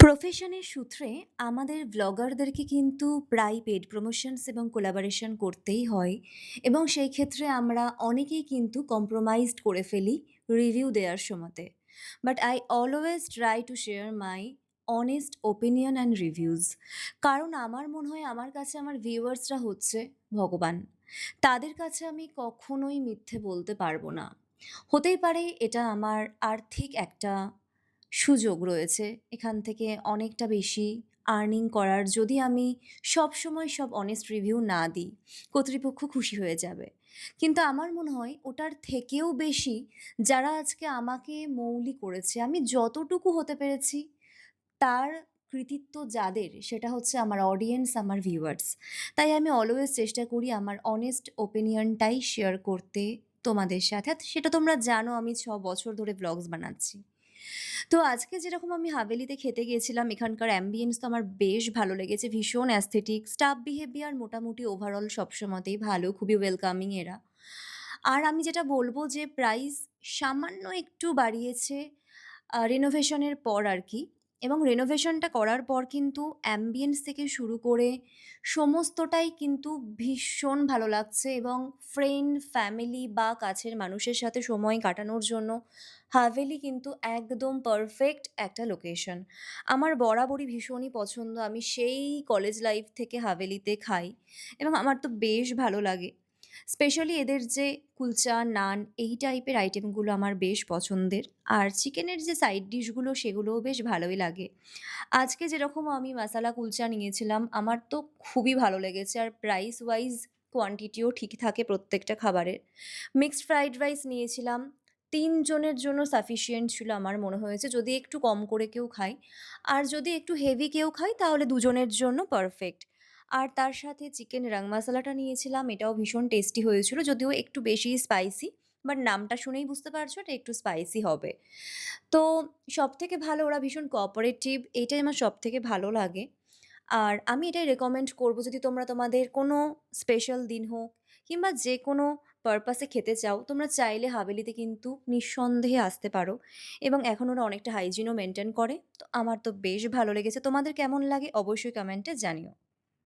প্রফেশনের সূত্রে আমাদের ব্লগারদেরকে কিন্তু প্রায় পেড প্রমোশনস এবং কোলাবোরেশন করতেই হয় এবং সেই ক্ষেত্রে আমরা অনেকেই কিন্তু কম্প্রোমাইজড করে ফেলি রিভিউ দেওয়ার সময়তে। But I always try to share my honest opinion and reviews. কারণ আমার মনে হয় আমার কাছে আমার ভিউয়ার্সরা হচ্ছে ভগবান। তাদের কাছে আমি কখনোই মিথ্যে বলতে পারবো না। হতেই পারে এটা আমার আর্থিক একটা সুযোগ রয়েছে। এখান থেকে অনেকটা বেশি আর্নিং করার যদি আমি সবসময় সব অনেস্ট রিভিউ না দিই, কর্তৃপক্ষ খুশি হয়ে যাবে। কিন্তু আমার মনে হয় ওটার থেকেও বেশি যারা আজকে আমাকে মৌলি করেছে, আমি যতটুকু হতে পেরেছি তার কৃতিত্ব যাদের সেটা হচ্ছে আমার অডিয়েন্স, আমার ভিউয়ার্স। তাই আমি অলওয়েজ চেষ্টা করি আমার অনেস্ট ওপিনিয়নটাই শেয়ার করতে তোমাদের সাথে। আর সেটা তোমরা জানো আমি ৬ বছর ধরে ভ্লগস বানাচ্ছি। তো আজকে যেরকম আমি হাভেলিতে খেতে গিয়েছিলাম, এখানকার অ্যাম্বিয়েন্স তো আমার বেশ ভালো লেগেছে। ভীষণ অ্যাস্থেটিক, স্টাফ বিহেভিয়ার মোটামুটি ওভারঅল সবসময়তেই ভালো, খুবই ওয়েলকামিং এরা। আর আমি যেটা বলব যে প্রাইস সামান্য একটু বাড়িয়েছে রিনোভেশনের পর আরকি। এবং রিনোভেশনটা করার পর কিন্তু অ্যাম্বিয়েন্স থেকে শুরু করে সমস্তটাই কিন্তু ভীষণ ভালো লাগছে এবং ফ্রেন্ড, ফ্যামিলি বা কাছের মানুষের সাথে সময় কাটানোর জন্য হাভেলি কিন্তু একদম পারফেক্ট একটা লোকেশন। আমার বরাবরই ভীষণই পছন্দ। আমি সেই কলেজ লাইফ থেকে হাভেলিতে খাই এবং আমার তো বেশ ভালো লাগে। স্পেশালি এদের যে কুলচা, নান এই টাইপের আইটেমগুলো আমার বেশ পছন্দের। আর চিকেনের যে সাইড ডিশগুলো সেগুলোও বেশ ভালোই লাগে। আজকে যেরকম আমি মাসালা কুলচা নিয়েছিলাম, আমার তো খুবই ভালো লেগেছে। আর প্রাইস ওয়াইজ কোয়ান্টিটিও ঠিক থাকে প্রত্যেকটা খাবারের। মিক্সড ফ্রাইড রাইস নিয়েছিলাম। ৩ জনের জন্য সাফিসিয়েন্ট ছিল আমার মনে হয়েছে। যদি একটু কম করে কেউ খায়, আর যদি একটু হেভি কেউ খায় তাহলে ২ জনের জন্য পারফেক্ট। আর তার সাথে চিকেন রাং মাসালাটা নিয়েছিলাম। এটাও ভীষণ টেস্টি হয়েছিল। যদিও একটু বেশিই স্পাইসি। বাট নামটা শুনেই বুঝতে পারছো এটা একটু স্পাইসি হবে। তো সবথেকে ভালো ওরা ভীষণ কোঅপারেটিভ, এইটাই আমার সবথেকে ভালো লাগে। আর আমি এটাই রেকমেন্ড করব যদি তোমরা তোমাদের কোনো স্পেশাল দিন হোক কিংবা যেকোনো পারপাসে খেতে চাও, তোমরা চাইলে হাভেলিতে কিন্তু নিঃসন্দেহে আসতে পারো এবং এখন ওরা অনেকটা হাইজিনও মেইনটেইন করে। তো আমার তো বেশ ভালো লেগেছে। তোমাদের কেমন লাগে অবশ্যই কমেন্টে জানিও।